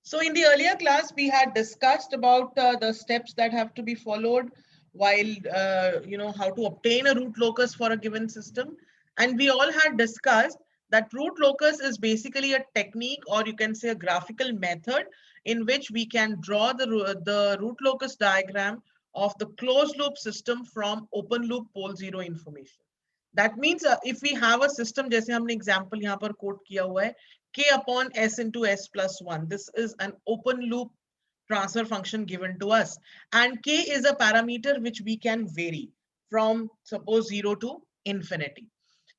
So in the earlier class, we had discussed about the steps that have to be followed while, how to obtain a root locus for a given system. And we all had discussed that root locus is basically a technique, or you can say a graphical method in which we can draw the root locus diagram of the closed loop system from open loop pole zero information. That means if we have a system, जैसे हमने example यहाँ पर quote किया हुआ है, k upon s into s plus 1. This is an open loop transfer function given to us. And k is a parameter which we can vary from suppose 0 to infinity.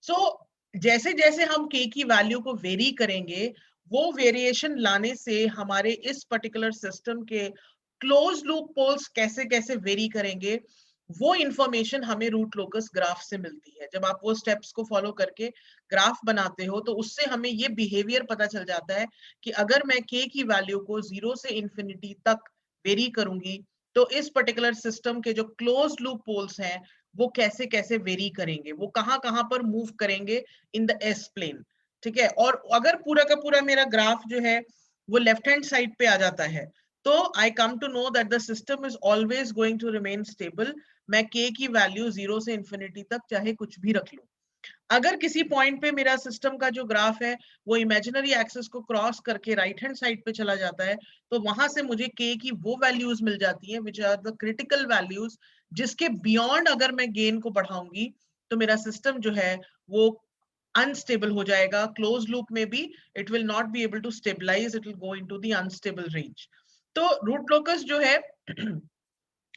So जैसे जैसे हम k की value को very करेंगे, वो variation लाने से हमारे इस पर्टिकुलर सिस्टम के क्लोज लूप पोल्स कैसे कैसे वेरी करेंगे, वो इंफॉर्मेशन हमें रूट लोकस ग्राफ से मिलती है. जब आप वो स्टेप्स को फॉलो करके ग्राफ बनाते हो तो उससे हमें ये बिहेवियर पता चल जाता है कि अगर मैं k की वैल्यू को 0 से इंफिनिटी तक वेरी करूंगी तो इस पर्टिकुलर सिस्टम के जो क्लोज लूप पोल्स हैं वो कैसे कैसे वेरी करेंगे, वो कहां कहां पर मूव करेंगे इन द एस प्लेन. ठीक है. और अगर पूरा का पूरा मेरा ग्राफ जो है वो लेफ्ट हैंड साइड पे आ जाता है तो I come to know that the system is always going to remain stable. मैं k की वैल्यू 0 से इंफिनिटी तक चाहे कुछ भी रख लूं. अगर किसी पॉइंट पे मेरा सिस्टम का जो ग्राफ है वो इमेजिनरी एक्सिस को क्रॉस करके राइट हैंड साइड पे चला जाता है तो वहां से मुझे k की वो वैल्यूज मिल जाती हैं which are the critical values, जिसके बियॉन्ड अगर मैं गेन को बढ़ाऊंगी तो मेरा सिस्टम जो है वो अनस्टेबल हो जाएगा. क्लोज लूप में भी it will not be able to stabilise, it will go into the unstable range. तो रूट लोकस जो है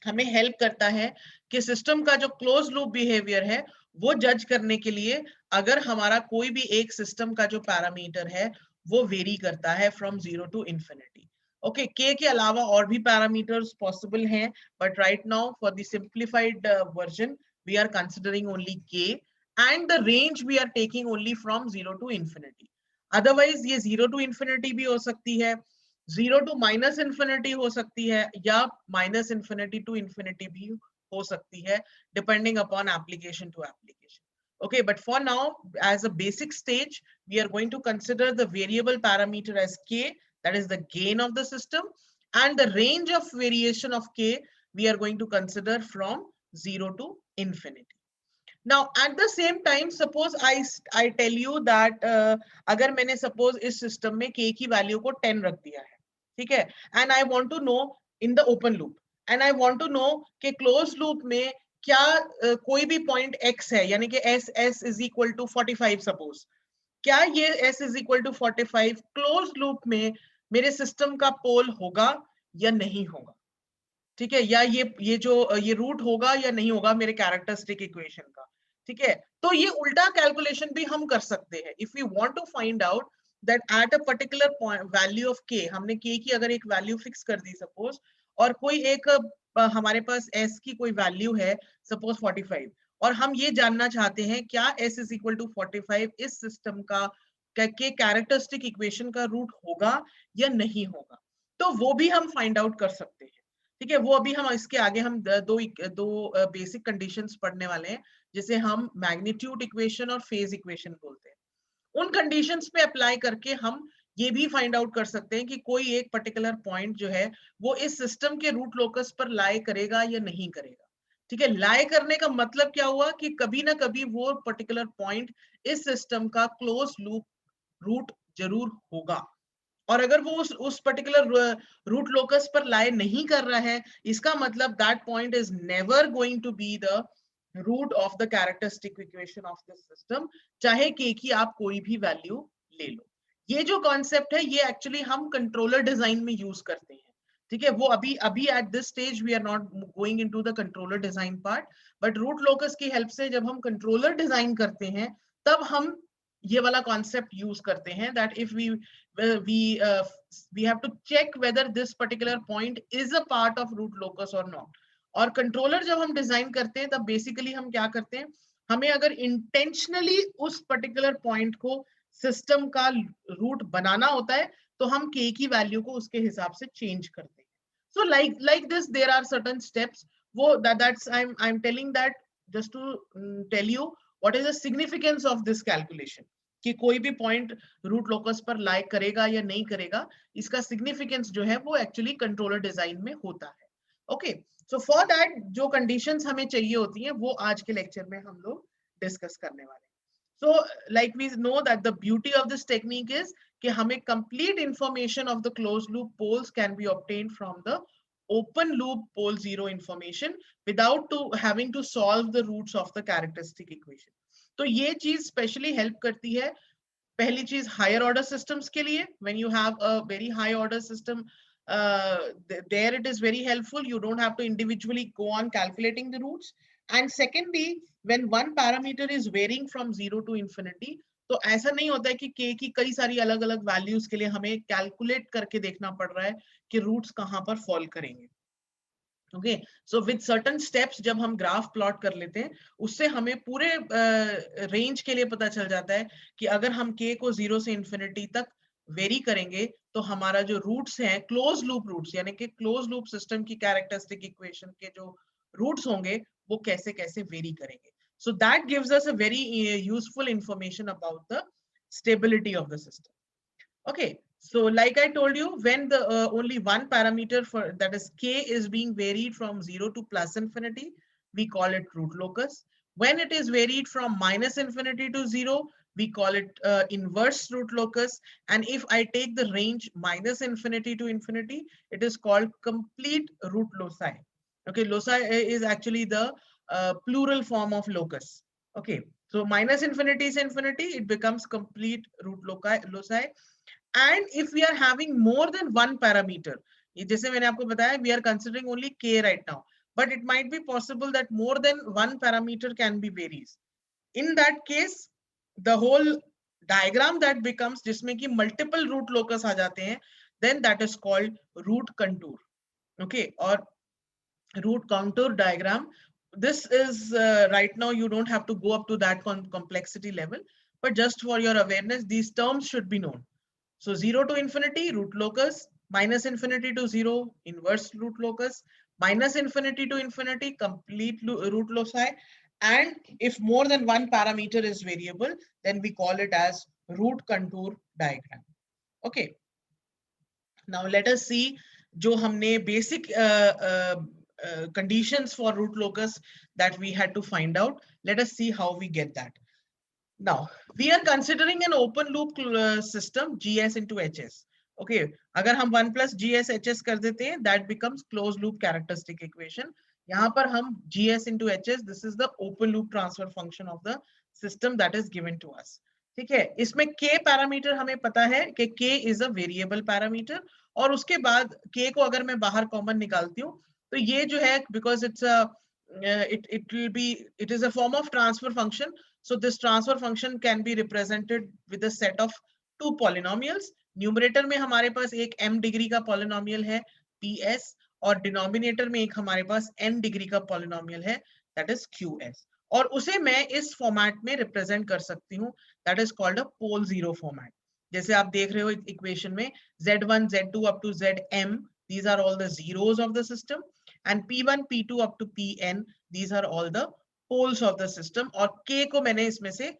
हमें हेल्प करता है कि सिस्टम का जो क्लोज लूप बिहेवियर है वो जज करने के लिए अगर हमारा कोई भी एक सिस्टम का जो पैरामीटर है वो वेरी करता है फ्रॉम 0 टू इंफिनिटी. ओके, के के अलावा और भी पैरामीटर्स पॉसिबल हैं, but right now for the simplified version we are considering only K and the range we are taking only from 0 to infinity. Otherwise ये 0 टू इंफिनिटी भी हो सकती है, 0 टू माइनस इंफिनिटी हो सकती है, या माइनस इंफिनिटी टू इंफिनिटी भी हो सकती है, depending upon application to application. Okay, but for now, as a basic stage, we are going to consider the variable parameter as k, that is the gain of the system, and the range of variation of k we are going to consider from 0 to infinity. Now at the same time, suppose I tell you that अगर मैंने suppose इस system में k की value को 10 रख दिया है, ठीक है, and I want to know in the open loop, and I want to know कि closed loop में क्या कोई भी point x है, यानी कि s is equal to 45 suppose, क्या ये s is equal to 45 closed loop में मेरे system का पोल होगा या नहीं होगा. ठीक है, या ये रूट होगा या नहीं होगा मेरे कैरेक्टरिस्टिक इक्वेशन का. ठीक है, तो ये उल्टा कैलकुलेशन भी हम कर सकते हैं. If you want to find out that at a particular value of K, हमने के की अगर एक वैल्यू फिक्स कर दी सपोज, और कोई एक हमारे पास एस की कोई वैल्यू है सपोज 45, और हम ये जानना चाहते हैं क्या एस इज इक्वल टू 45 इस सिस्टम का के कैरेक्टरिस्टिक इक्वेशन का रूट होगा या नहीं होगा, तो वो भी हम फाइंड आउट कर सकते हैं. ठीक है, वो अभी हम इसके आगे हम दो बेसिक कंडीशंस पढ़ने वाले हैं जिसे हम मैग्नीट्यूड इक्वेशन और फेज इक्वेशन बोलते हैं. उन कंडीशंस पे अप्लाई करके हम ये भी फाइंड आउट कर सकते हैं कि कोई एक पर्टिकुलर पॉइंट जो है वो इस सिस्टम के रूट लोकस पर लाई करेगा या नहीं करेगा. ठीक है, लाई करने का मतलब क्या हुआ कि कभी ना कभी वो पर्टिकुलर पॉइंट इस सिस्टम का क्लोज लूप रूट जरूर होगा, और अगर वो उस पर्टिकुलर रूट लोकस पर लाई नहीं कर रहा है, इसका मतलब that point is never going to be the root of the characteristic equation of this system, चाहे के की आप कोई भी वैल्यू ले लो. ये जो कॉन्सेप्ट है ये एक्चुअली हम कंट्रोलर डिजाइन में यूज करते हैं. ठीक है, वो अभी अभी at this stage we are not going into the controller design part, but root locus की हेल्प से जब हम कंट्रोलर डिजाइन करते हैं तब हम ये वाला कॉन्सेप्ट यूज करते हैं that if we have to check whether this particular point is a part of root locus or not. और कंट्रोलर जब हम डिजाइन करते हैं तब बेसिकली हम क्या करते हैं, हमें अगर इंटेंशनली उस पर्टिकुलर पॉइंट को सिस्टम का रूट बनाना होता है तो हम k की वैल्यू को उसके हिसाब से चेंज करते हैं. सो like this there are certain steps. वो that's I'm telling that just to tell you what is the significance of this calculation. कि कोई भी पॉइंट रूट लोकस पर लाई करेगा या नहीं करेगा, इसका सिग्निफिकेंस जो है वो एक्चुअली कंट्रोलर डिजाइन में होता है। ओके, सो फॉर दैट जो कंडीशंस हमें चाहिए होती हैं वो आज के लेक्चर में हम लोग डिस्कस करने वाले हैं। So like we know that the beauty of this technique is कि हमें complete information of the closed loop poles can be obtained from the open loop pole zero information without having to solve the roots of the characteristic equation. तो ये चीज specially help करती है पहली चीज higher order systems के लिए, when you have a very high order system, there it is very helpful, you don't have to individually go on calculating the roots. And secondly, when one parameter is varying from 0 to infinity, तो ऐसा नहीं होता है कि k की कई सारी अलग अलग वैल्यूज के लिए हमें कैलकुलेट करके देखना पड़ रहा है कि रूट्स कहाँ पर फॉल करेंगे। Okay, so with certain steps जब हम ग्राफ प्लॉट कर लेते हैं उससे हमें पूरे रेंज के लिए पता चल जाता है कि अगर हम k को 0 से इंफिनिटी तक वेरी करेंगे तो हमारा जो रूट्स हैं क्लोज लूप रूट्स, यानी कि क्लोज लूप सिस्टम की कैरेक्टरिस्टिक इक्वेशन के जो रूट्स होंगे वो कैसे कैसे वेरी करेंगे। So that gives us a very useful information about the stability of the system. Okay, so like I told you, when the only one parameter for that is k is being varied from 0 to plus infinity, we call it root locus. When it is varied from minus infinity to 0, we call it inverse root locus. And if I take the range minus infinity to infinity, it is called complete root loci. Okay, loci is actually the plural form of locus. Okay, so minus infinity is infinity, it becomes complete root loci. And if we are having more than one parameter, जैसे मैंने आपको बताया, we are considering only k right now, but it might be possible that more than one parameter can be varies. In that case, the whole diagram that becomes जिसमें कि multiple root locus आ जाते हैं, then that is called root contour. Okay, or root contour diagram. This is right now you don't have to go up to that complexity level, but just for your awareness, these terms should be known. So 0 to infinity, root locus, minus infinity to 0, inverse root locus, minus infinity to infinity, complete root loci. And if more than one parameter is variable, then we call it as root contour diagram. Okay. Now let us see जो हमने basic conditions for root locus that we had to find out. Let us see how we get that. Now we are considering an open loop system GS into HS. Okay, अगर हम 1 plus GS HS कर देते हैं, that becomes closed loop characteristic equation. यहाँ पर हम GS into HS, this is the open loop transfer function of the system that is given to us. ठीक है, इसमें k पैरामीटर हमें पता है कि k is a variable parameter, और उसके बाद k को अगर मैं बाहर कॉमन निकालती हूँ तो ये जो है, because it's a it is a form of transfer function. So this transfer function can be represented with a set of two polynomials. Numerator में हमारे पास एक m डिग्री का polynomial है ps, और डिनोमिनेटर में एक हमारे पास n डिग्री का polynomial है that is qs, और उसे मैं इस फॉर्मेट में रिप्रेजेंट कर सकती हूँ, that is called a pole zero format. जैसे आप देख रहे हो इक्वेशन में z1 z2 up to zm, these are all the zeros of the system, and p1 p2 up to pn, these are all the poles of the system, और k को मैंने इसमें से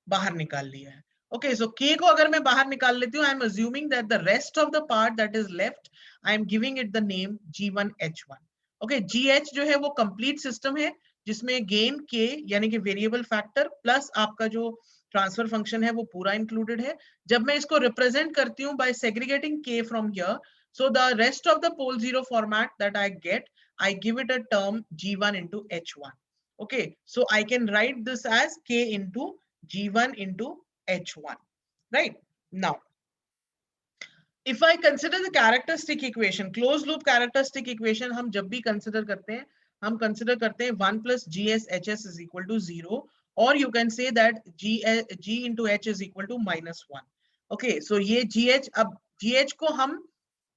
बाहर निकाल लिया है. Okay, so k को अगर मैं बाहर निकाल लेती हूँ, I am assuming that the rest of the part that is left, I am giving it the name g1h1. Okay, gh जो है वो complete system है जिसमें gain k यानी कि variable factor plus आपका जो ट्रांसफर फंक्शन है वो पूरा इंक्लूडेड है. जब मैं इसको रिप्रेजेंट करती हूँ by segregating k from here, so the rest of the pole zero format that I get, I give it a term g1 into h1. Okay, so I can write this as k into g1 into h1. Right now, if I consider the characteristic equation, closed loop characteristic equation, हम जब भी consider करते हैं, हम consider करते हैं 1 plus gs hs is equal to 0, or you can say that g into h is equal to -1. Okay, so ये gh, अब gh को हम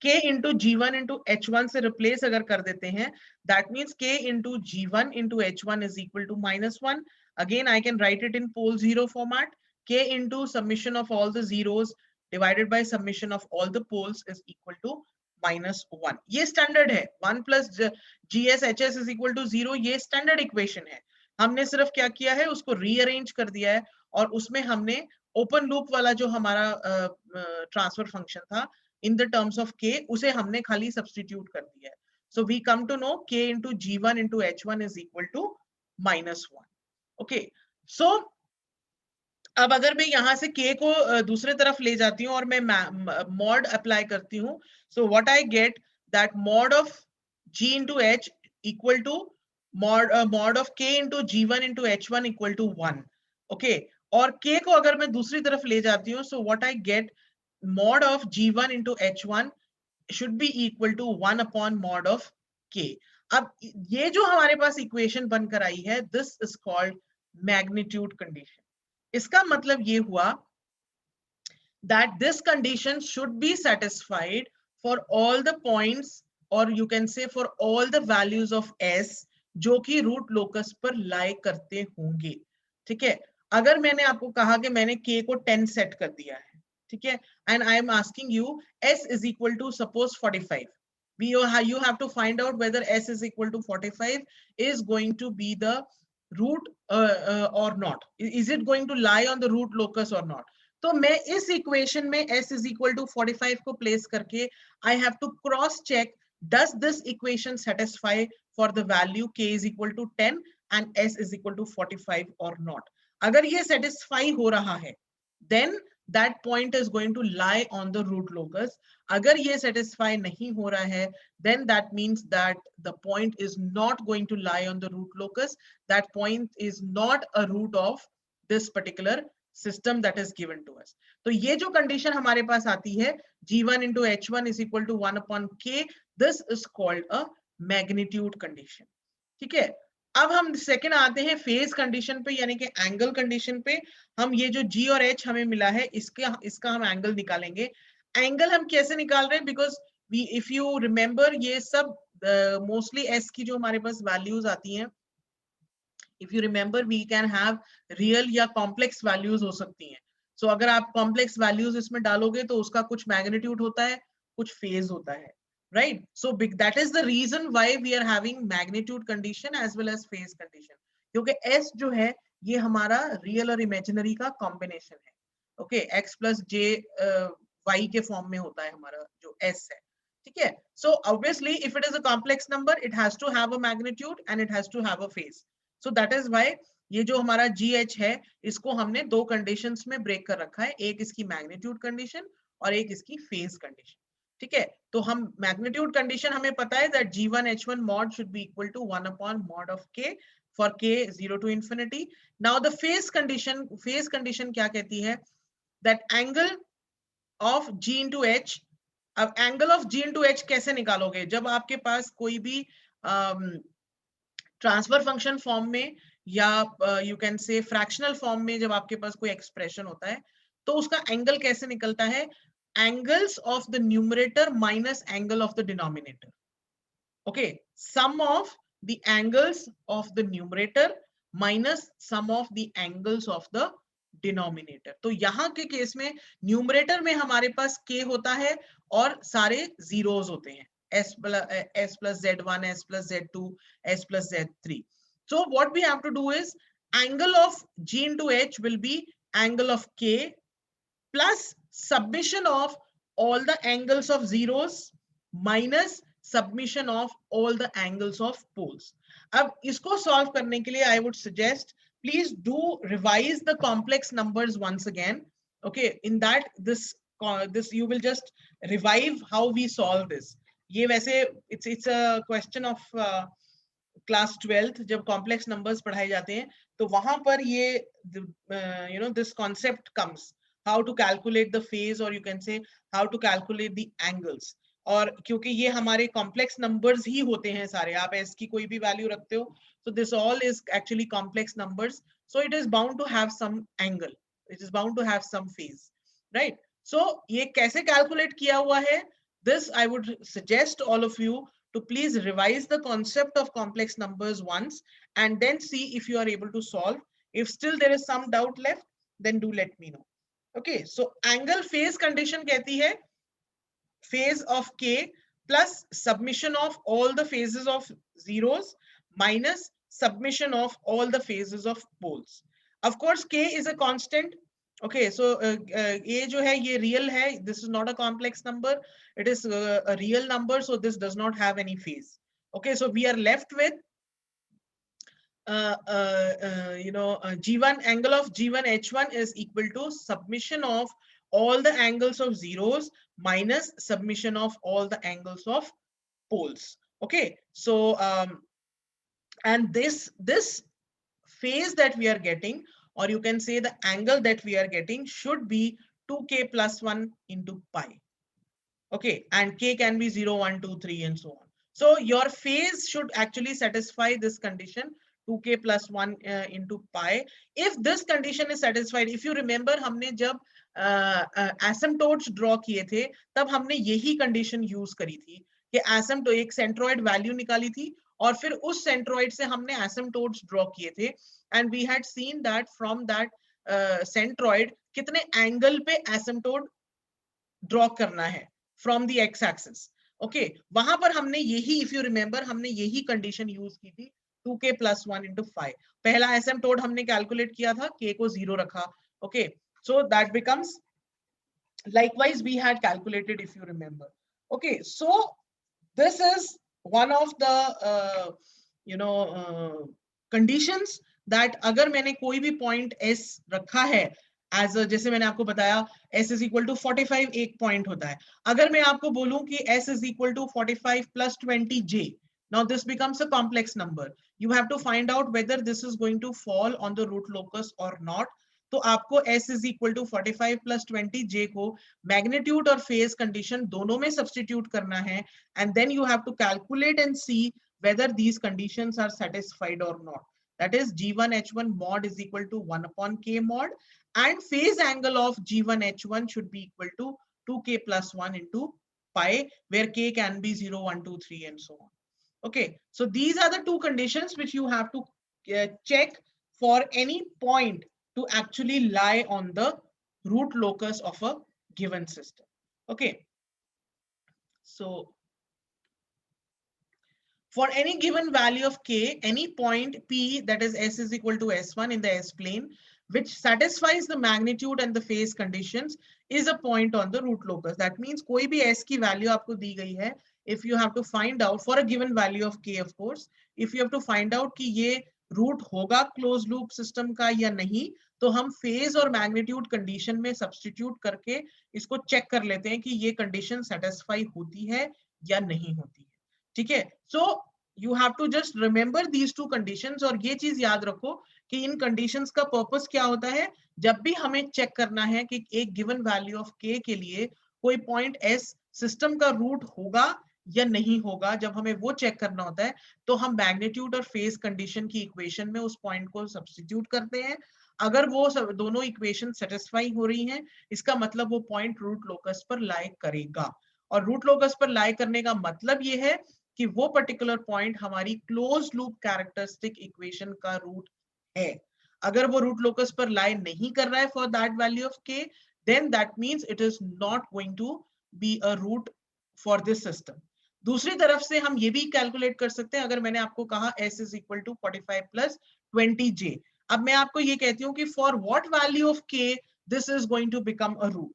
k into g1 into h1 से replace अगर कर देते हैं, that means k into g1 into h1 is equal to -1. Again, I can write it in pole zero format. K into summation of all the zeros divided by summation of all the poles is equal to -1. ये standard है. 1 plus gs hs is equal to 0. ये standard equation है. हमने सिर्फ क्या किया है, उसको rearrange कर दिया है और उसमें हमने ओपन लूप वाला जो हमारा ट्रांसफर फंक्शन था इन द टर्म्स ऑफ के, उसे हमने खाली सब्सटीट्यूट कर दिया है. So we come to know k into g1 into h1 is equal to -1. Okay, so अब अगर मैं यहां से k को दूसरे तरफ ले जाती हूँ और मैं मॉड अप्लाई करती हूँ, so what I get that mod of g into h equal to mod of k into g1 into h1 equal to 1. Okay, और k को अगर मैं दूसरी तरफ ले जाती हूँ, so what I gate mod of g1 into h1 should be equal to 1 upon mod of k. अब ये जो हमारे पास इक्वेशन बनकर आई है, this is called magnitude condition. इसका मतलब ये हुआ that this condition should be satisfied for all the points, or you can say for all the values of s जो कि रूट लोकस पर लाई करते होंगे. ठीक है, अगर मैंने आपको कहा कि मैंने k को 10 सेट कर दिया है, ठीक है, and I am asking you s is equal to suppose 45, you have to find out whether s is equal to 45 is going to be the root or not. Is it going to lie on the root locus or not? तो मैं इस equation में s is equal to 45 को place करके I have to cross check, does this equation satisfy for the value k is equal to 10 and s is equal to 45 or not. अगर ये satisfy हो रहा है, then that point is going to lie on the root locus. अगर ये satisfy नहीं हो रहा है, then that means that the point is not going to lie on the root locus. That point is not a root of this particular system that is given to us. तो ये जो condition हमारे पास आती है, g1 into h1 is equal to 1 upon k, this is called a magnitude condition. ठीक है, अब हम सेकंड आते हैं फेज कंडीशन पे, यानी कि एंगल कंडीशन पे. हम ये जो g और h हमें मिला है, इसका हम एंगल निकालेंगे. एंगल हम कैसे निकाल रहे हैं, बिकॉज इफ यू रिमेंबर, ये सब मोस्टली s की जो हमारे पास वैल्यूज आती हैं, if you remember, we can have real या कॉम्प्लेक्स वैल्यूज हो सकती हैं. सो अगर आप कॉम्प्लेक्स वैल्यूज इसमें डालोगे तो उसका कुछ मैग्नीट्यूड होता है, कुछ फेज होता है, right? So that is the reason why we are having magnitude condition as well as phase condition, क्योंकि s जो है ये हमारा रियल और इमेजिनरी का कॉम्बिनेशन है. Okay, x plus j y के फॉर्म में होता है हमारा जो s है. ठीक है, so obviously if it is a complex number, it has to have a magnitude and it has to have a phase. So that is why ये जो हमारा gh है, इसको हमने दो कंडीशंस में ब्रेक कर रखा है, एक इसकी मैग्नीट्यूड कंडीशन और एक इसकी फेज कंडीशन. ठीक है, तो हम मैग्नीट्यूड कंडीशन हमें पता है that g1 h1 mod should be equal to 1 upon mod of k for k 0 to infinity. Now the phase condition क्या कहती है, that angle of g into h. अब angle of g into h कैसे निकालोगे, जब आपके पास कोई भी ट्रांसफर फंक्शन फॉर्म में या you can say fractional form में जब आपके पास कोई एक्सप्रेशन होता है, तो उसका एंगल कैसे निकलता है, angles of the numerator minus angle of the denominator. Okay, sum of the angles of the numerator minus sum of the angles of the denominator. तो यहाँ के केस में न्यूमरेटर में हमारे पास k होता है और सारे जीरोस होते हैं, s plus z1, s plus z2, s plus z3. So what we have to do is angle of g into h will be angle of k plus submission of all the angles of zeros minus submission of all the angles of poles. अब इसको solve करने के लिए I would suggest please do revise the complex numbers once again. Okay, in that this you will just revive how we solve this. ये वैसे it's a question of class 12th जब complex numbers पढ़ाए जाते हैं, तो वहां पर ये this concept comes, how to calculate the phase or you can say how to calculate the angles. और क्योंकि ये हमारे कॉम्प्लेक्स नंबर्स ही होते हैं सारे, आप s की कोई भी वैल्यू रखते हो, so this all is actually complex numbers, so it is bound to have some angle, it is bound to have some phase, right? So ये कैसे calculate किया हुआ है, this I would suggest all of you to please revise the concept of complex numbers once and then see if you are able to solve. If still there is some doubt left, then do let me know. Okay, so angle phase condition कहती है phase of k plus submission of all the phases of zeros minus submission of all the phases of poles. Of course, k is a constant, Okay, so ये जो है ये real है. This is not a complex number. It is a real number, so this does not have any phase. Okay, so we are left with G1 angle of G1 H1 is equal to summation of all the angles of zeros minus summation of all the angles of poles. Okay, so and this phase that we are getting, or you can say the angle that we are getting, should be 2k plus 1 into pi. Okay, and k can be 0, 1, 2, 3, and so on. So your phase should actually satisfy this condition, 2k plus 1 into pi. If this condition is satisfied, if you remember हमने जब asymptotes draw किए थे तब हमने यही condition use करी थी कि asymptote एक centroid value निकाली थी और फिर उस centroid से हमने asymptotes draw किए थे, and we had seen that from that centroid कितने angle पे asymptote ड्रॉ करना है from the x axis. Okay, वहां पर हमने यही, इफ यू रिमेंबर, हमने यही कंडीशन यूज की थी 2k plus 1 into 5. पहला एसिम्पटोट हमने कैलकुलेट किया था, k को 0 रखा. Okay, so that becomes likewise we had calculated, if you remember. Okay, so this is one of the conditions that अगर मैंने कोई भी point s रखा है एज जैसे मैंने आपको बताया s इज इक्वल टू 45 एक पॉइंट होता है. अगर मैं आपको बोलूं कि s is equal to 45 plus 20j, now this becomes a complex number. You have to find out whether this is going to fall on the root locus or not. तो आपको s is equal to 45 plus 20j को magnitude और phase condition दोनों में substitute करना है, and then you have to calculate and see whether these conditions are satisfied or not. That is G1 H1 mod is equal to 1 upon K mod, and phase angle of G1 H1 should be equal to 2K plus 1 into pi, where K can be 0, 1, 2, 3, and so on. Okay, so these are the two conditions which you have to check for any point to actually lie on the root locus of a given system. Okay, so for any given value of k, any point P, that is S is equal to S1 in the S plane, which satisfies the magnitude and the phase conditions, is a point on the root locus. That means कोई भी S की value आपको दी गई है, if you have to find out for a given value of k, of course, if you have to find out कि ये root होगा closed loop system का या नहीं, तो हम phase और magnitude condition में substitute करके इसको check कर लेते हैं कि ये condition satisfy होती है या नहीं होती है. ठीक है, so you have to just remember these two conditions, और ये चीज याद रखो कि इन कंडीशंस का पर्पस क्या होता है. जब भी हमें चेक करना है कि एक गिवन वैल्यू ऑफ के के लिए कोई पॉइंट एस सिस्टम का रूट होगा या नहीं होगा, जब हमें वो चेक करना होता है तो हम मैग्नीट्यूड और फेज कंडीशन की इक्वेशन में उस पॉइंट को सब्स्टिट्यूट करते हैं. अगर वो दोनों इक्वेशन सेटिस्फाई हो रही हैं, इसका मतलब वो पॉइंट रूट लोकस पर लाई करेगा. और रूट लोकस पर लाई करने का मतलब ये है कि वो पर्टिकुलर पॉइंट हमारी क्लोज लूप कैरेक्टरिस्टिक इक्वेशन का रूट है. अगर वो रूट लोकस पर लाई नहीं कर रहा है for that value of K, then that means it is not going to be a root for this system. दूसरी तरफ से हम ये भी कैलकुलेट कर सकते हैं. अगर मैंने आपको कहा s is equal to 45 plus 20j, अब मैं आपको ये कहती हूँ कि for what value of k this is going to become a root,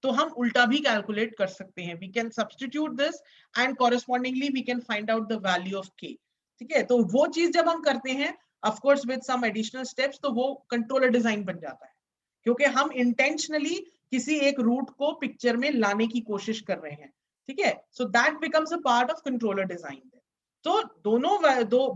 तो हम उल्टा भी कैलकुलेट कर सकते हैं. We can substitute this and correspondingly we can find out the value of K. ठीक है, तो वो चीज जब हम करते हैं of course with some additional steps, तो वो कंट्रोलर डिजाइन बन जाता है, क्योंकि हम इंटेंशनली किसी एक रूट को पिक्चर में लाने की कोशिश कर रहे हैं. ठीक है, so that becomes a part of controller design. तो दोनों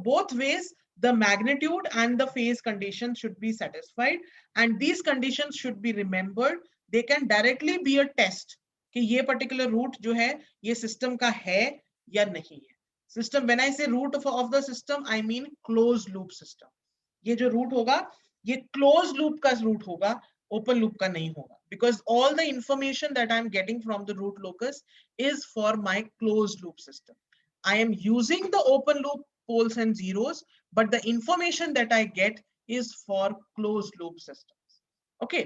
both ways the magnitude and the phase conditions should be satisfied, and these conditions should be remembered. They can directly be a test कि ये particular root जो है ये system का है या नहीं है. System, when I say root of the system, I mean closed loop system. ये जो root होगा ये closed loop का root होगा, open loop का नहीं होगा, because all the information that I am getting from the root locus is for my closed loop system. I am using the open loop poles and zeros, but the information that I get is for closed loop systems. Okay.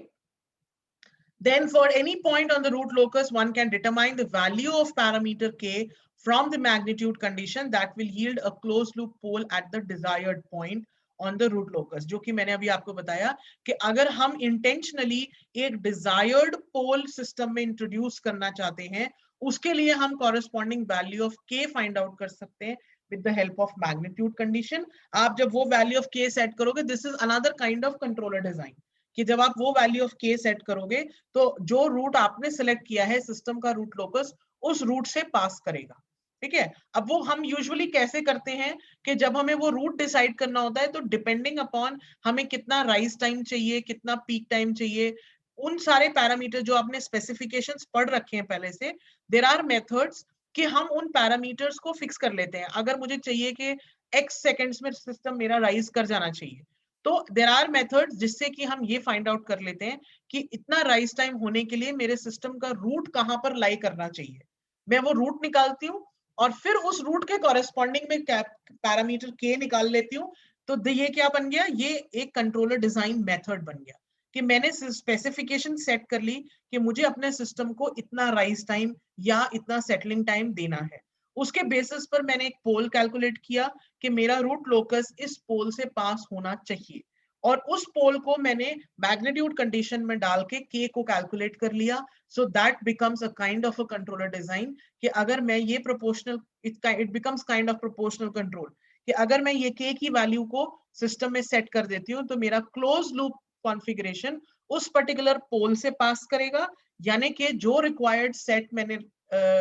Then for any point on the root locus, one can determine the value of parameter k from the magnitude condition that will yield a closed loop pole at the desired point on the root locus, जो कि मैंने अभी आपको बताया कि अगर हम intentionally एक डिजायर्ड पोल सिस्टम में इंट्रोड्यूस करना चाहते हैं, उसके लिए हम कॉरेस्पॉन्डिंग वैल्यू ऑफ के फाइंड आउट कर सकते हैं with the help of magnitude condition. आप जब वो वैल्यू ऑफ के सेट करोगे, this is another kind of controller design, कि जब आप वो वैल्यू ऑफ के सेट करोगे तो जो रूट आपने सिलेक्ट किया है सिस्टम का रूट लोकस, उस रूट से पास करेगा। ठीक है, अब वो हम यूजुअली कैसे करते हैं कि जब हमें वो रूट डिसाइड करना होता है तो डिपेंडिंग अपॉन हमें कितना राइज टाइम चाहिए, कितना पीक टाइम चाहिए, उन सारे पैरामीटर जो आपने स्पेसिफिकेशंस पढ़ रखे हैं पहले से, देयर आर मेथड्स कि हम उन पैरामीटर्स को फिक्स कर लेते हैं। अगर मुझे चाहिए कि x सेकंड्स में सिस्टम मेरा राइज कर जाना चाहिए, तो देयर आर मेथड्स जिससे कि हम ये फाइंड आउट कर लेते हैं कि इतना राइज टाइम होने के लिए मेरे सिस्टम का रूट कहां पर लाई करना चाहिए। मैं वो रूट निकालती हूँ और फिर उस रूट के कॉरेस्पॉन्डिंग में पैरामीटर के निकाल लेती हूँ। तो ये क्या बन गया, ये एक कंट्रोलर डिजाइन मेथड बन गया कि मैंने स्पेसिफिकेशन सेट कर ली कि मुझे अपने सिस्टम को इतना राइज टाइम या इतना सेटलिंग टाइम देना है। उसके बेसिस पर मैंने एक पोल कैलकुलेट किया कि मेरा रूट लोकस इस पोल से पास होना चाहिए, और उस पोल को मैंने मैग्नीट्यूड कंडीशन में डाल के के को कैलकुलेट कर लिया। So that becomes a kind of a controller design कि अगर मैं ये proportional, it becomes kind of proportional control कि अगर मैं ये के की वैल्यू को सिस्टम में सेट कर देती हूँ तो मेरा क्लोज लूप कॉन्फ़िगरेशन उस पर्टिकुलर पोल से पास करेगा, यानी कि जो रिक्वायर्ड सेट मैंने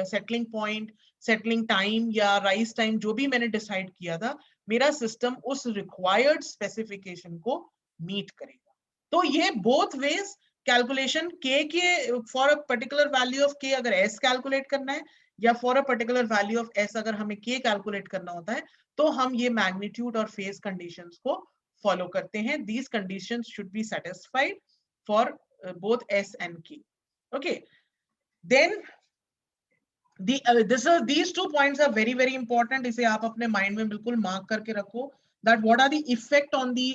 सेटलिंग पॉइंट, सेटलिंग टाइम या राइज टाइम जो भी मैंने डिसाइड किया था, मेरा सिस्टम उस रिक्वायर्ड स्पेसिफिकेशन को मीट करेगा। तो ये बोथ वेज कैलकुलेशन के for a particular value of के अगर एस कैलकुलेट करना है, या for a particular value of S अगर हमें के कैलकुलेट करना होता है, तो हम ये मैग्नीट्यूड और फेज कंडीशंस को फॉलो करते हैं। These conditions should be satisfied for both S and K. Okay, then these 2 points are very very important. इसे आप अपने माइंड में बिल्कुल मार्क करके रखो, that what are the effect on the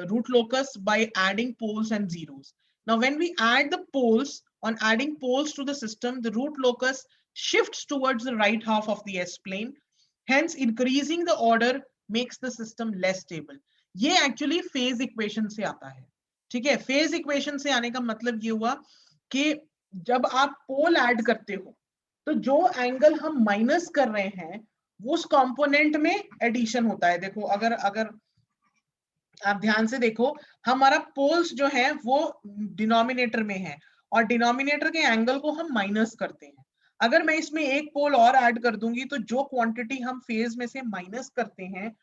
root locus by adding poles and zeros. Now when we add the poles, on adding poles to the system, the root locus shifts towards the right half of the S plane, hence increasing the order makes the system less stable. ये actually phase equation से आता है। ठीक है, phase equation से आने का मतलब ये हुआ कि जब आप पोल ऐड करते हो तो जो एंगल हम माइनस कर रहे हैं वो उस कंपोनेंट में एडिशन होता है। देखो, अगर अगर आप ध्यान से देखो, हमारा पोल्स जो है वो डिनोमिनेटर में है और डिनोमिनेटर के एंगल को हम माइनस करते हैं। अगर मैं इसमें एक पोल और ऐड कर दूंगी तो जो क्वांटिटी हम फेज में से माइनस करते हैं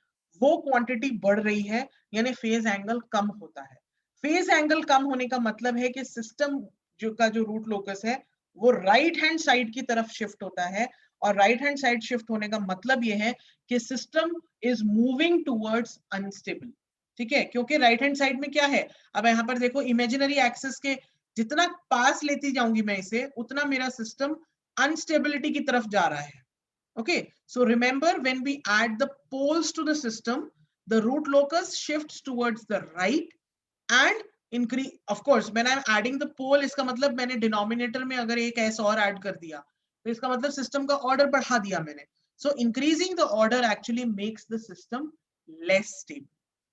वो क्वांटिटी बढ़ रही है, यानी फेज एंगल कम होता है। फेज एंगल कम होने का मतलब है कि सिस्टम जो रूट लोकस है वो राइट हैंड साइड की तरफ शिफ्ट होता है, और राइट हैंड साइड शिफ्ट होने का मतलब ये है कि system is moving towards unstable. ठीक है, क्योंकि राइट हैंड साइड में क्या है, अब यहाँ पर देखो इमेजिनरी एक्सिस के जितना पास लेती जाऊंगी मैं इसे, उतना मेरा सिस्टम अनस्टेबिलिटी की तरफ जा रहा है। Okay, so remember when we add the poles to the system, the root locus shifts towards the right and increase. Of course when I am adding the pole, इसका मतलब मैंने डिनोमिनेटर में अगर एक एस और ऐड कर दिया तो इसका मतलब सिस्टम का ऑर्डर बढ़ा दिया मैंने। सो increasing the order actually makes the system less stable.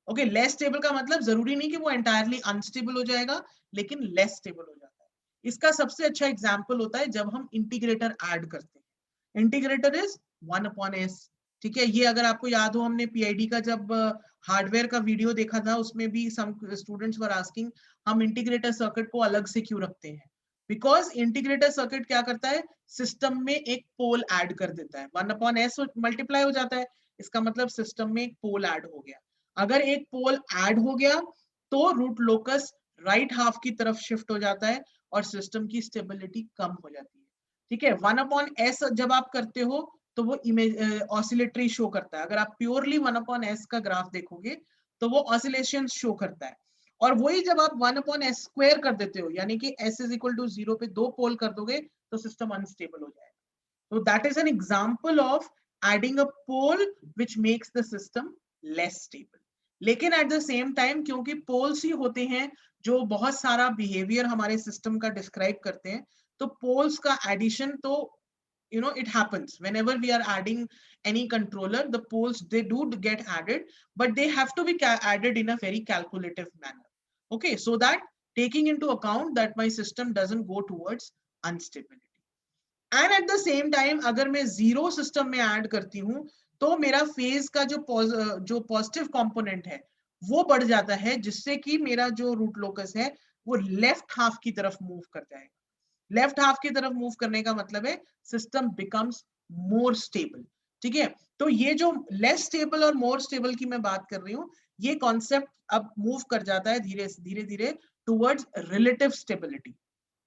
Okay, less stable का मतलब जरूरी नहीं कि वो एंटायरली अनस्टेबल हो जाएगा, लेकिन लेस स्टेबल हो जाता है। इसका सबसे अच्छा एग्जांपल होता है जब हम इंटीग्रेटर ऐड करते हैं। Integrator is 1/s। ठीक है, ये अगर आपको याद हो, हमने पीआईडी का जब हार्डवेयर का वीडियो देखा था उसमें भी सम स्टूडेंट्स वर आस्किंग हम इंटीग्रेटर सर्किट को अलग से क्यों रखते हैं। बिकॉज इंटीग्रेटर सर्किट क्या करता है, सिस्टम में एक पोल ऐड कर देता है, 1/s मल्टीप्लाई हो जाता है, इसका मतलब सिस्टम में एक पोल ऐड हो गया। अगर एक पोल ऐड हो गया तो रूट लोकस राइट हाफ की तरफ शिफ्ट हो जाता है और सिस्टम की स्टेबिलिटी कम हो जाती है। ठीक है, 1/s जब आप करते हो तो वो इमेज ऑसिलेटरी शो करता है। अगर आप प्योरली 1/s का ग्राफ देखोगे तो वो ऑसिलेशन शो करता है, और वही जब आप 1/s स्क्वायर कर देते हो, यानी कि s इज इक्वल टू 0 पे 2 पोल कर दोगे तो सिस्टम अनस्टेबल हो जाएगा। तो that is an example of adding a pole which makes the system less stable. लेकिन एट द सेम टाइम, क्योंकि पोल्स ही होते हैं जो बहुत सारा बिहेवियर हमारे सिस्टम का डिस्क्राइब करते हैं, तो पोल्स का एडिशन तो it happens whenever we are adding any controller, the poles, they do get added, but they have to be added in a very calculative manner. Okay, so that taking into account that my system doesn't go towards instability. And eight the same time अगर मैं zero system में add करती हूँ तो मेरा phase का जो positive component है वो बढ़ जाता है, जिससे कि मेरा जो रूट लोकस है वो लेफ्ट हाफ की तरफ मूव कर जाएगा। लेफ्ट हाफ की तरफ मूव करने का मतलब है सिस्टम बिकम्स मोर स्टेबल। ठीक है, तो ये जो लेस स्टेबल और मोर स्टेबल की मैं बात कर रही हूँ, ये कॉन्सेप्ट अब मूव कर जाता है धीरे धीरे धीरे टुवर्ड्स रिलेटिव स्टेबिलिटी।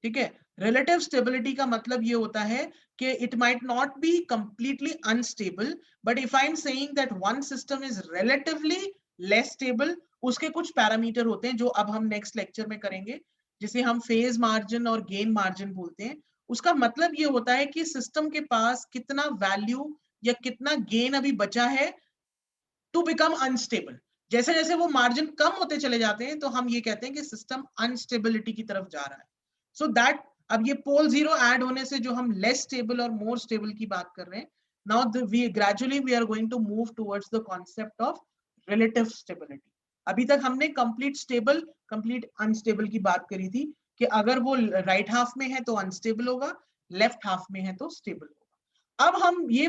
ठीक है, रिलेटिव स्टेबिलिटी का मतलब ये होता है कि it might not be completely unstable, but if I am saying that one system is relatively less stable, उसके कुछ पैरामीटर होते हैं जो अब हम नेक्स्ट लेक्चर में करेंगे, जिसे हम फेज मार्जिन और गेन मार्जिन बोलते हैं। उसका मतलब ये होता है कि सिस्टम के पास कितना वैल्यू या कितना गेन अभी बचा है टू बिकम अनस्टेबल। जैसे जैसे वो मार्जिन कम होते चले जाते हैं तो हम ये कहते हैं कि सिस्टम अनस्टेबिलिटी की तरफ जा रहा है। सो दैट अब ये पोल जीरो ऐड होने से जो हम लेस स्टेबल और मोर स्टेबल की बात कर रहे हैं, now we gradually we are going to move towards the concept of relative stability. अभी तक हमने कंप्लीट स्टेबल कंप्लीट अनस्टेबल की बात करी थी कि अगर वो राइट हाफ में है तो अनस्टेबल होगा, लेफ्ट हाफ में है तो स्टेबल होगा। अब हम ये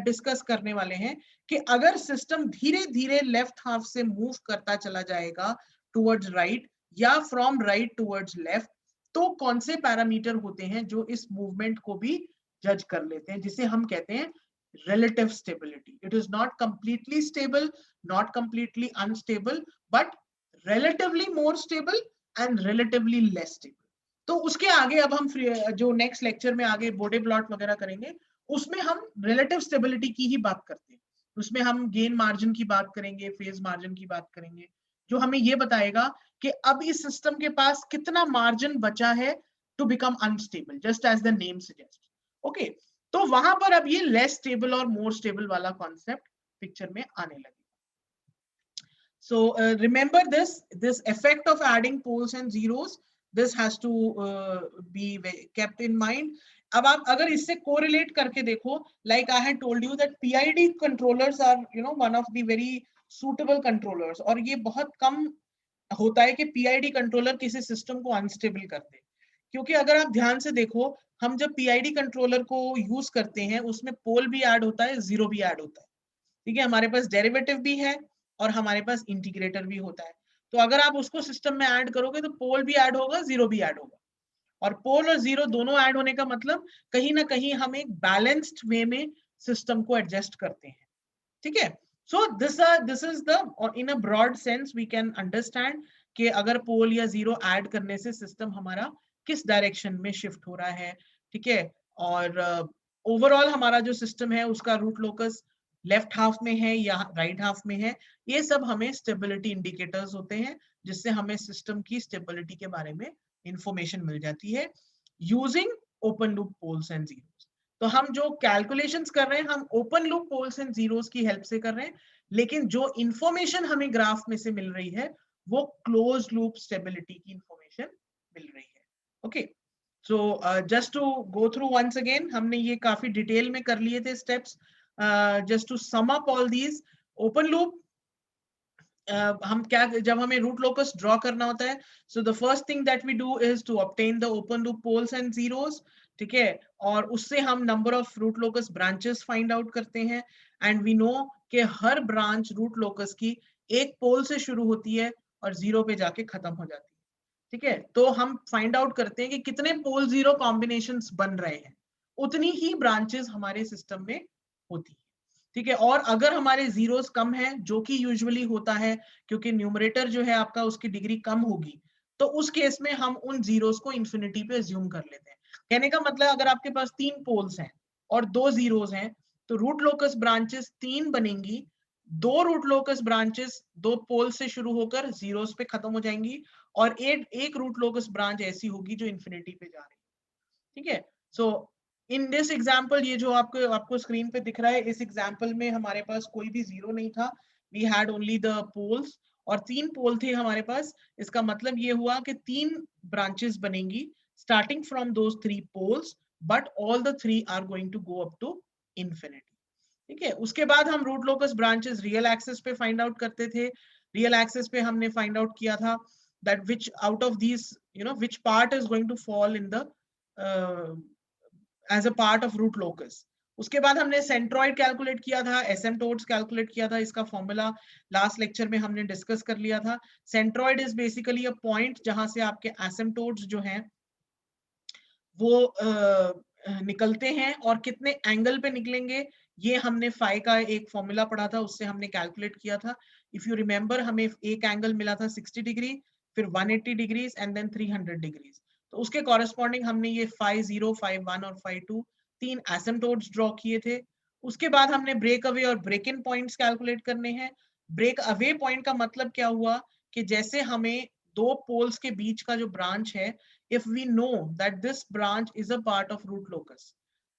डिस्कस करने वाले हैं कि अगर सिस्टम धीरे धीरे लेफ्ट हाफ से मूव करता चला जाएगा टुवर्ड्स राइट या फ्रॉम राइट टुवर्ड्स लेफ्ट, तो कौन से पैरामीटर होते हैं जो इस मूवमेंट को भी जज कर लेते हैं, जिसे हम कहते हैं relative stability. It is not completely stable, not completely unstable, but relatively more stable and relatively less stable. तो उसके आगे अब हम जो नेक्स्ट लेक्चर में आगे बोडे प्लॉट वगैरह करेंगे, उसमें हम रिलेटिव स्टेबिलिटी की ही बात करते हैं। उसमें हम गेन मार्जिन की बात करेंगे, फेज मार्जिन की बात करेंगे, जो हमें ये बताएगा कि अब इस सिस्टम के पास कितना मार्जिन बचा है to become unstable, just as the name suggest. Okay, तो वहां पर अब ये लेस स्टेबल और मोर स्टेबल वाला कॉन्सेप्ट पिक्चर में आने लगे। So remember this effect of adding poles and zeros, this has to be kept in mind. अब आप अगर इससे कोरिलेट करके देखो, like I had told you that PID controllers are one of the very suitable controllers, और ये बहुत कम होता है कि PID कंट्रोलर किसी सिस्टम को अनस्टेबल कर दे, क्योंकि अगर आप ध्यान से देखो, हम जब PID कंट्रोलर को यूज करते हैं उसमें पोल भी ऐड होता है, जीरो भी ऐड होता है। ठीक है, हमारे पास डेरिवेटिव भी है और हमारे पास इंटीग्रेटर भी होता है। तो अगर आप उसको सिस्टम में ऐड करोगे तो पोल भी ऐड होगा, जीरो भी ऐड होगा, और पोल और जीरो दोनों ऐड होने का मतलब कहीं ना कहीं हम एक बैलेंस्ड वे में सिस्टम को एडजस्ट करते हैं। ठीक है, so this is the in a broad sense we can understand कि अगर पोल या जीरो ऐड करने से सिस्टम हमारा किस डायरेक्शन में शिफ्ट हो रहा है। ठीक है, और ओवरऑल हमारा जो सिस्टम है उसका रूट लोकस लेफ्ट हाफ में है या राइट हाफ में है, ये सब हमें स्टेबिलिटी इंडिकेटर्स होते हैं, जिससे हमें सिस्टम की स्टेबिलिटी के बारे में इंफॉर्मेशन मिल जाती है using open loop poles and zeros. तो हम जो कैलकुलेशंस कर रहे हैं हम open loop poles and zeros की हेल्प से कर रहे हैं, लेकिन जो इंफॉर्मेशन हमें ग्राफ में से मिल रही है वो क्लोज लूप स्टेबिलिटी की इंफॉर्मेशन मिल रही है। Okay, so just to go through once again, हमने ये काफी डिटेल में कर लिए थे steps. Just to sum up all these, open loop हम क्या, जब हमें रूट लोकस ड्रॉ करना होता है, so the first thing that we do is to obtain the open loop poles and zeros. ठीक है, और उससे हम number of root locus branches find out करते हैं, एंड वी नो कि हर ब्रांच रूट लोकस की एक पोल से शुरू होती है और जीरो पे जाके खत्म हो जाती है। ठीक है, तो हम फाइंड आउट करते हैं कि कितने पोल जीरो कॉम्बिनेशंस बन रहे हैं, उतनी ही ब्रांचेस हमारे सिस्टम में होती है। ठीक है, और अगर हमारे जीरोस कम है, जो कि यूजुअली होता है क्योंकि न्यूमरेटर जो है आपका उसकी डिग्री कम होगी, तो उस केस में हम उन जीरोस को इंफिनिटी पे अज्यूम कर लेते हैं। कहने का मतलब अगर आपके पास 3 पोल्स हैं और 2 जीरोस हैं, तो रूट लोकस ब्रांचेस 3 बनेंगी, 2 रूट लोकस ब्रांचेस 2 पोल से शुरू होकर जीरोस पे खत्म हो जाएंगी, और एक रूट लोकस ब्रांच ऐसी होगी जो इंफिनिटी पे जा रही है। ठीक है, सो इन दिस एग्जाम्पल, ये जो आपको स्क्रीन पे दिख रहा है, इस एग्जाम्पल में हमारे पास कोई भी जीरो नहीं था, we had only the poles, और 3 पोल थे हमारे पास। इसका मतलब ये हुआ कि 3 ब्रांचेस बनेंगी starting from those 3 poles, but all the three are going to go up to infinity. ठीक है, उसके बाद हम root locus branches real axis पे फाइंड आउट करते थे. रियल एक्सेस पे हमने फाइंड आउट किया था that which out of these, which part is going to fall in the as a part of root locus. उसके बाद हमने सेंट्रॉइड कैलकुलेट किया था, एसिम्प्टोट्स कैलकुलेट किया था. इसका फॉर्मूला लास्ट लेक्चर में हमने डिस्कस कर लिया था. Centroid is basically a point जहां से आपके एसिम्प्टोट्स जो हैं वो निकलते हैं, और कितने एंगल पे निकलेंगे ये हमने फाई का एक फॉर्मूला पढ़ा था, उससे हमने कैलकुलेट किया था. इफ यू रिमेंबर, हमें एक एंगल मिला था 60 डिग्री, फिर 180 डिग्रीज एंड देन 300 डिग्रीज. तो उसके कॉरेस्पॉन्डिंग हमने ये फाई 0, फाई 1 और फाई 2 तीन एसिम्प्टोट्स ड्रॉ किए थे. उसके बाद हमने ब्रेक अवे और ब्रेक इन पॉइंट्स कैलकुलेट करने हैं. ब्रेक अवे पॉइंट का मतलब क्या हुआ कि जैसे हमें दो पोल्स के बीच का जो ब्रांच है, if we know that this branch is a part of root locus,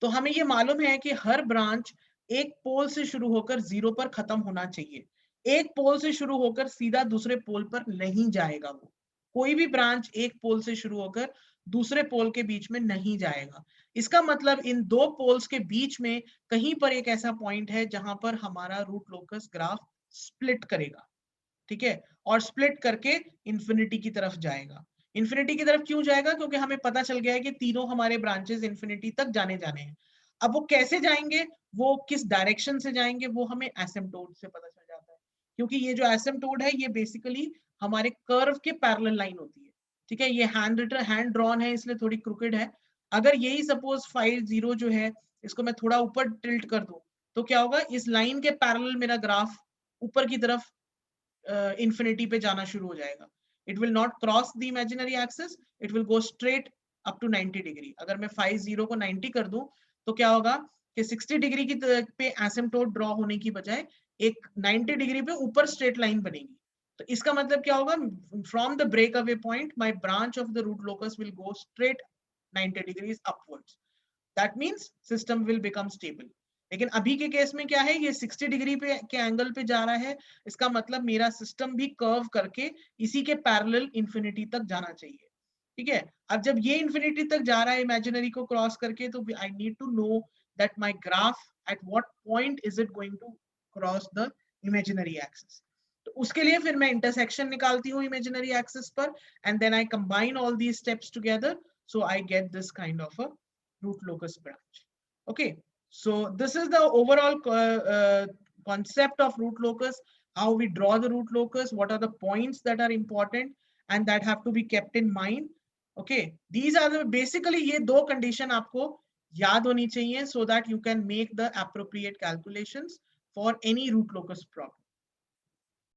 तो हमें ये मालूम है कि हर ब्रांच एक पोल से शुरू होकर जीरो पर खत्म होना चाहिए. एक पोल से शुरू होकर सीधा दूसरे पोल पर नहीं जाएगा. वो कोई भी ब्रांच एक पोल से शुरू होकर दूसरे पोल के बीच में नहीं जाएगा. इसका मतलब इन दो पोल्स के बीच में कहीं पर एक ऐसा पॉइंट है जहां पर हमारा रूट लोकस ग्राफ स्प्लिट करेगा. ठीक है, और स्प्लिट करके इंफिनिटी की तरफ जाएगा. इंफिनिटी की तरफ क्यों जाएगा? क्योंकि हमें पता चल गया है कि तीनों हमारे ब्रांचेस इंफिनिटी तक जाने हैं. अब वो कैसे जाएंगे, वो किस डायरेक्शन से जाएंगे, वो हमें एसिम्प्टोट से पता चल जाता है. क्योंकि ये जो एसिम्प्टोट है ये बेसिकली हमारे कर्व के पैरेलल लाइन होती है. ठीक है, ये हैंड ड्रॉन है इसलिए थोड़ी क्रुकेड है. अगर यही सपोज 5 0 जो है इसको मैं थोड़ा ऊपर टिल्ट कर दूं तो क्या होगा, इस लाइन के पैरेलल मेरा ग्राफ ऊपर की तरफ इंफिनिटी पे जाना शुरू हो जाएगा. It will not cross the imaginary axis, it will go straight up to 90 degree. अगर मैं 5 0 को 90 कर दूं तो क्या होगा कि 60 डिग्री की पे एसिम्प्टोट ड्रॉ होने की बजाय एक 90 डिग्री पे ऊपर स्ट्रेट लाइन बनेगी. तो इसका मतलब क्या होगा, from the break away point my branch of the root locus will go straight 90 degrees upwards. That means system will become stable. लेकिन अभी के केस में क्या है, ये 60 डिग्री पे के एंगल पे जा रहा है. इसका मतलब मेरा सिस्टम भी कर्व करके इसी के पैरेलल इंफिनिटी तक जाना चाहिए. ठीक है, अब जब ये इंफिनिटी तक जा रहा है इमेजिनरी को क्रॉस करके, तो I need to know that my graph at what point is it going to cross the imaginary axis. तो उसके लिए फिर मैं इंटरसेक्शन निकालती हूँ इमेजिनरी एक्सिस पर, and then I combine all these steps together, so I get this kind of a root locus branch. Okay, so this is the overall concept of root locus, how we draw the root locus, what are the points that are important and that have to be kept in mind. Okay, these are the basically ये दो condition आपको याद होनी चाहिए so that you can make the appropriate calculations for any root locus problem.